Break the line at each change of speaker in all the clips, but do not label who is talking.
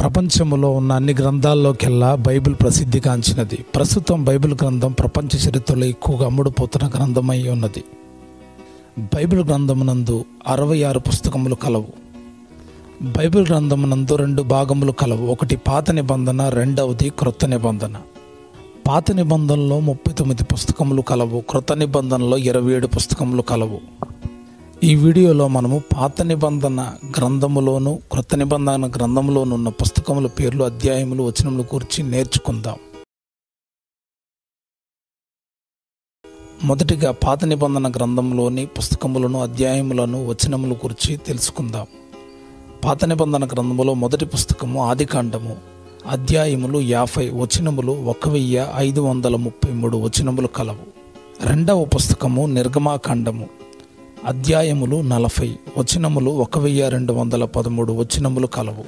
ప్రపంచంలో ఉన్న అన్ని గ్రంథాల్లోకెల్లా బైబిల్ ప్రసిద్ధిగాంచినది. ప్రస్తుతం బైబిల్ గ్రంథం ప్రపంచ చరిత్రలో ఎక్కువగా అమ్ముడుపోతున్న గ్రంథమై ఉన్నది. బైబిల్ గ్రంథమునందు 66 పుస్తకములు కలవు. బైబిల్ గ్రంథమునందు 2 భాగములు కలవు. ఒకటి పాత నిబంధన, రెండవది క్రొత్త నిబంధన. పాత నిబంధనలో 39 పుస్తకములు కలవు. క్రొత్త నిబంధనలో 27 పుస్తకములు కలవు. ఈ వీడియోలో మనము పాత నిబంధన గ్రంథములోను క్రొత్త నిబంధన గ్రంథములోను ఉన్న పుస్తకముల పేర్లు, అధ్యాయములు, వచనముల గురించి నేర్చుకుందాం. మొదటిగా పాత నిబంధన గ్రంథంలోని పుస్తకములను, అధ్యాయములను, వచనముల గురించి తెలుసుకుందాం. పాత నిబంధన గ్రంథములో మొదటి పుస్తకము ఆదికాండము. అధ్యాయములు 50, వచనములు 1533 వచనములు కలవు. రెండవ పుస్తకము నిర్గమాకాండము. అధ్యాయములు 40, వచనములు 1213 వచనములు కలవు.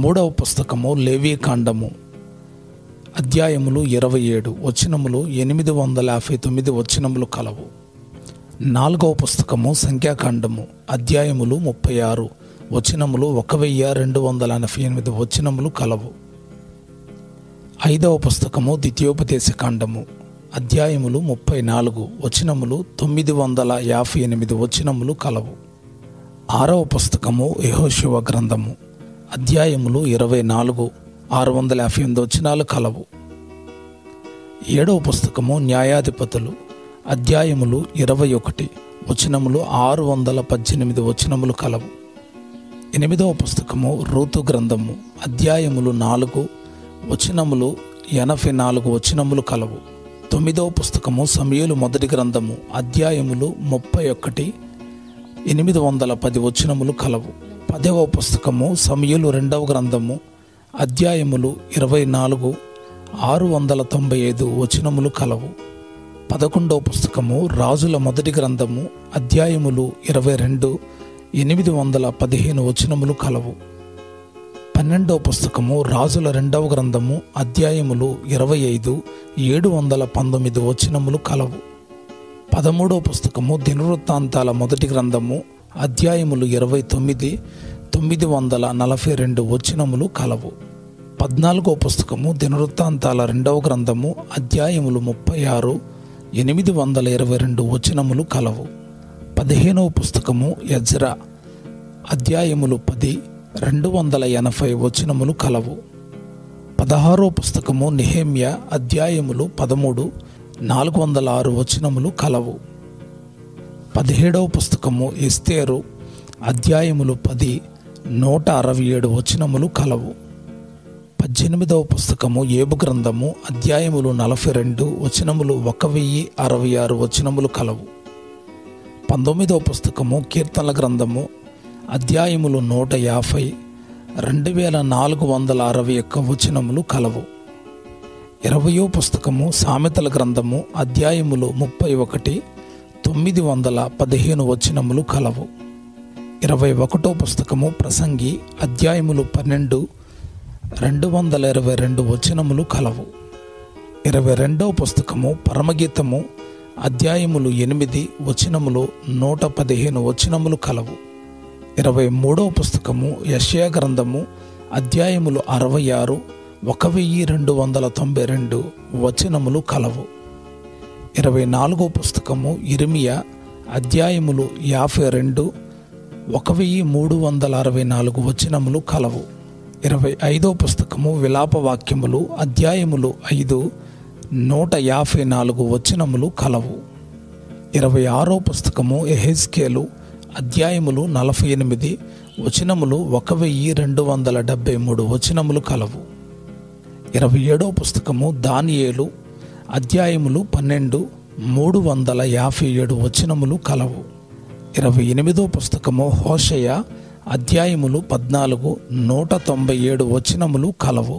మూడవ పుస్తకము లేవీకాండము. అధ్యాయములు 27, వచనములు 859 వచనములు కలవు. నాలుగవ పుస్తకము సంఖ్యాకాండము. అధ్యాయములు 36, వచనములు 1288 వచనములు కలవు. ఐదవ పుస్తకము ద్వితీయోపదేశకాండము. అధ్యాయములు 34, వచనములు 958 వచనములు కలవు. ఆరవ పుస్తకము యెహోషువ గ్రంథము. అధ్యాయములు 24, 658 వచనాలు కలవు. ఏడవ పుస్తకము న్యాయాధిపతులు. అధ్యాయములు 21, వచనములు 618 వచనములు కలవు. ఎనిమిదవ పుస్తకము రూతు గ్రంథము. అధ్యాయములు 4, వచనములు 84 వచనములు కలవు. తొమ్మిదవ పుస్తకము సమూయేలు మొదటి గ్రంథము. అధ్యాయములు 31, 810 వచనములు కలవు. 10వ పుస్తకము సమూయేలు రెండవ గ్రంథము. అధ్యాయములు 24, 695 వచనములు కలవు. 11వ పుస్తకము రాజుల మొదటి గ్రంథము. అధ్యాయములు 22, 815 వచనములు కలవు. 12వ పుస్తకము రాజుల రెండవ గ్రంథము. అధ్యాయములు 25, 719 వచనములు కలవు. 13వ పుస్తకము దినవృత్తాంతాల మొదటి గ్రంథము. అధ్యాయములు 29, 942 వచనములు కలవు. 14వ పుస్తకము దినవృత్తాంతాల రెండవ గ్రంథము. అధ్యాయములు 36, 822 వచనములు కలవు. 15వ పుస్తకము ఎజ్రా. అధ్యాయములు 10, 280 వచనములు కలవు. 16వ పుస్తకము నెహెమ్యా. అధ్యాయములు 13, 406 వచనములు కలవు. 17వ పుస్తకము ఎస్తేరు. అధ్యాయములు 10, 167 వచనములు కలవు. 18వ పుస్తకము యోబు గ్రంథము. అధ్యాయములు 42, వచనములు 1066 వచనములు కలవు. 19వ పుస్తకము కీర్తనల గ్రంథము. అధ్యాయములు 150, 2461 వచనములు కలవు. 20వ పుస్తకము సామెతల గ్రంథము. అధ్యాయములు 31, 915 వచనములు కలవు. 21వ పుస్తకము ప్రసంగి. అధ్యాయములు 12, 222 వచనములు కలవు. 22వ పుస్తకము పరమగీతము. అధ్యాయములు 8, వచనములు 115 వచనములు కలవు. 23వ పుస్తకము యెషయా గ్రంథము. అధ్యాయములు 66, 1292 వచనములు కలవు. 24వ పుస్తకము ఇర్మియా. అధ్యాయములు 52, 1364 వచనములు కలవు. 25వ పుస్తకము విలాపవాక్యములు. అధ్యాయములు 5, 154 వచనములు కలవు. 26వ పుస్తకము యెహెజ్కేలు. అధ్యాయములు 48, వచనములు 1273 వచనములు కలవు. 27వ పుస్తకము దానియేలు. అధ్యాయములు 12, 357 వచనములు కలవు. 28వ పుస్తకము హోషేయ. అధ్యాయములు 14, 197 వచనములు కలవు.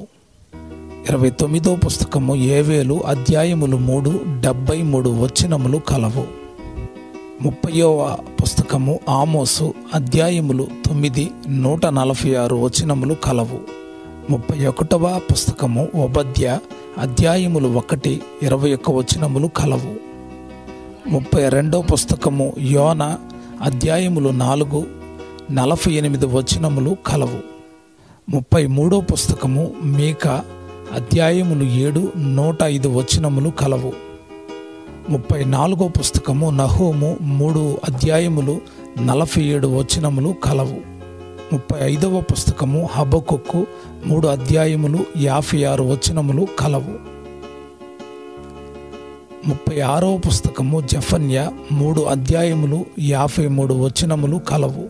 29వ పుస్తకము యోవేలు. అధ్యాయములు 3, 73 వచనములు కలవు. 30వ పుస్తకము ఆమోసు. అధ్యాయములు 9, 146 వచనములు కలవు. 31వ పుస్తకము ఓబద్య. అధ్యాయములు 1, 21 వచనములు కలవు. 32వ పుస్తకము యోనా. అధ్యాయములు 4, 48 వచనములు కలవు. 33వ పుస్తకము మీకా అధ్యాయములు 7 105 వచనములు కలవు. 34వ పుస్తకము నహూము 3 అధ్యాయములు 47 వచనములు కలవు. 35వ పుస్తకము హబక్కుకు 3 అధ్యాయములు 56 వచనములు కలవు. 36వ పుస్తకము జెఫన్యా 3 అధ్యాయములు 53 వచనములు కలవు.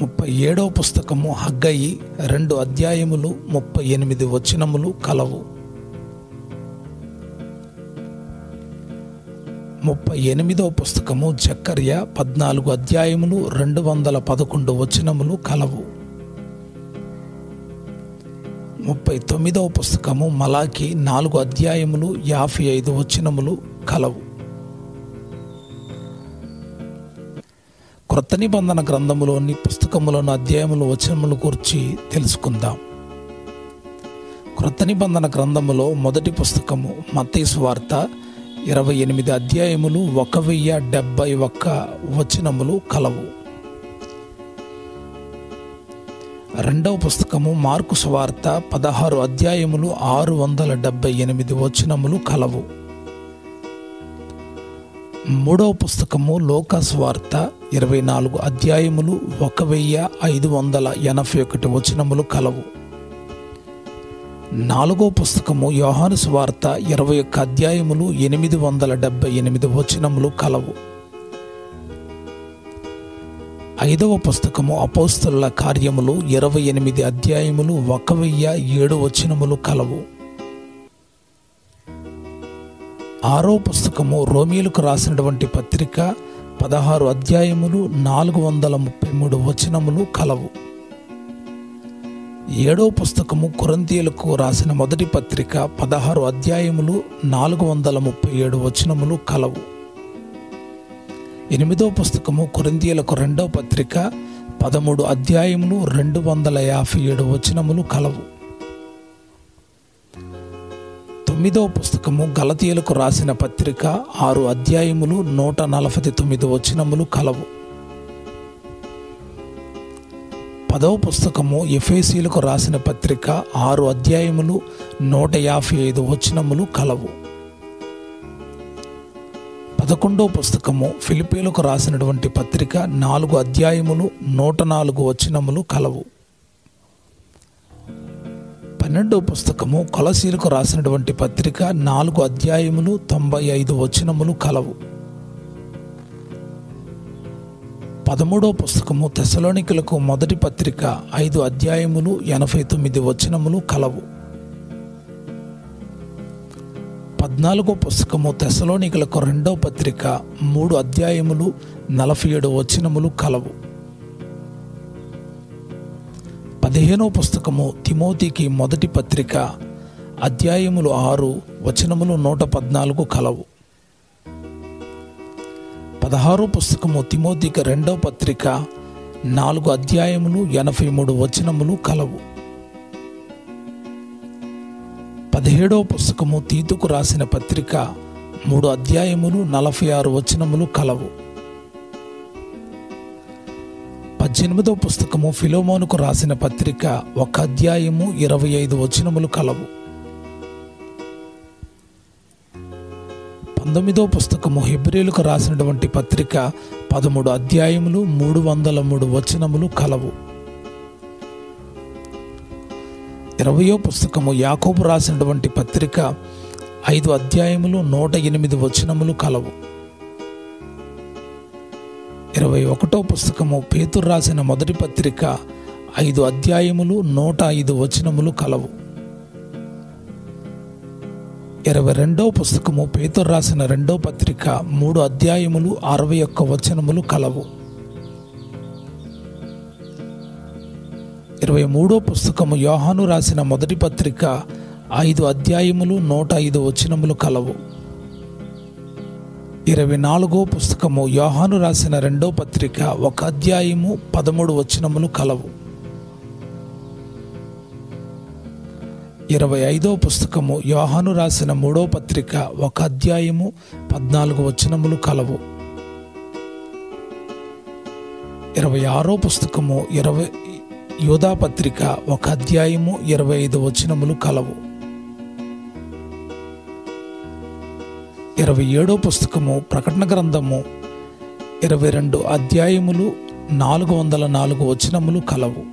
37వ పుస్తకము హగ్గయి 2 అధ్యాయములు 38 వచనములు కలవు. 38వ పుస్తకము జకర్యా 14 అధ్యాయములు 211 వచనములు కలవు. 39వ పుస్తకము మలాకి 4 అధ్యాయములు 55 వచనములు కలవు. క్రొత్త నిబంధన గ్రంథములోని పుస్తకములను అధ్యాయములు వచనములు గురించి తెలుసుకుందాం. క్రొత్త నిబంధన గ్రంథములో మొదటి పుస్తకము మత్తయి సువార్త 28 అధ్యాయములు 1071 వచనములు కలవు. రెండవ పుస్తకము మార్కు సువార్త 16 అధ్యాయములు 678 వచనములు కలవు. మూడవ పుస్తకము లూకా సువార్త 24 అధ్యాయములు 1581 వచనములు కలవు. నాలుగవ పుస్తకము యోహాను సువార్త 21 అధ్యాయములు 878 వచనములు కలవు. ఐదవ పుస్తకము అపోస్తలుల కార్యములు 28 అధ్యాయములు 1007 వచనములు కలవు. ఆరో పుస్తకము రోమీయులకు రాసినటువంటి పత్రిక 16 అధ్యాయములు 433 వచనములు కలవు. ఏడవ పుస్తకము కొరింథీయులకు రాసిన మొదటి పత్రిక 16 అధ్యాయములు 437 వచనములు కలవు. ఎనిమిదవ పుస్తకము కొరింథీయులకు రెండవ పత్రిక 13 అధ్యాయములు 257 వచనములు కలవు. తొమ్మిదవ పుస్తకము గలతీయులకు రాసిన పత్రిక 6 అధ్యాయములు 149 వచనములు కలవు. 10వ పుస్తకము ఎఫెసీయులకు రాసిన పత్రిక 6 అధ్యాయములు 155 వచనములు కలవు. 11వ పుస్తకము ఫిలిప్పీయులకు రాసినటువంటి పత్రిక 4 అధ్యాయములు 104 వచనములు కలవు. 12వ పుస్తకము కొలసీయులకు రాసినటువంటి పత్రిక 4 అధ్యాయములు 95 వచనములు కలవు. 13వ పుస్తకము తెస్సలోనికలకు మొదటి పత్రిక 5 అధ్యాయములు 89 వచనములు కలవు. 14వ పుస్తకము తెస్సలోనికలకు రెండవ పత్రిక 3 అధ్యాయములు 47 వచనములు కలవు. 15వ పుస్తకము తిమోతికి మొదటి పత్రిక అధ్యాయములు 6 వచనములు 114 కలవు. 16వ పుస్తకము తిమోతికి రెండవ పత్రిక 4 అధ్యాయములు 83 వచనములు కలవు. 17వ పుస్తకము తీతుకు రాసిన పత్రిక 3 అధ్యాయములు 46 వచనములు కలవు. 18వ పుస్తకము ఫిలోమోనుకు రాసిన పత్రిక 1 అధ్యాయము 25 వచనములు కలవు. 19వ పుస్తకము హెబ్రీయులకు రాసినటువంటి పత్రిక 13 అధ్యాయములు 303 వచనములు కలవు. 20వ పుస్తకము యాకోబు రాసినటువంటి పత్రిక 5 అధ్యాయములు 108 వచనములు కలవు. 21వ పుస్తకము పేతురు రాసిన మొదటి పత్రిక 5 అధ్యాయములు 105 వచనములు కలవు. 22వ పుస్తకము పేతురు రాసిన రెండవ పత్రిక 3 అధ్యాయములు 61 వచనములు కలవు. 23వ పుస్తకము యోహాను రాసిన మొదటి పత్రిక 5 అధ్యాయములు 105 వచనములు కలవు. 24వ పుస్తకము యోహాను రాసిన రెండవ పత్రిక 1 అధ్యాయము 13 వచనములు కలవు. 25వ పుస్తకము యోహాను రాసిన మూడవ పత్రిక 1 అధ్యాయము 14 వచనములు కలవు. 26వ పుస్తకము యోధా పత్రిక 1 అధ్యాయము 25 వచనములు కలవు. 27వ పుస్తకము ప్రకటన గ్రంథము 22 అధ్యాయములు 404 వచనములు కలవు.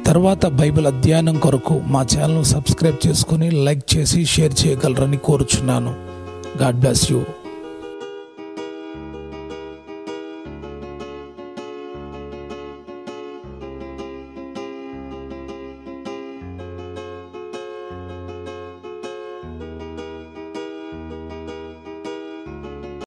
తర్వాత బైబిల్ అధ్యయనం కొరకు మా ఛానల్ సబ్స్క్రైబ్ చేసుకుని లైక్ చేసి షేర్ చేయగలరని కోరుచున్నాను. God bless you.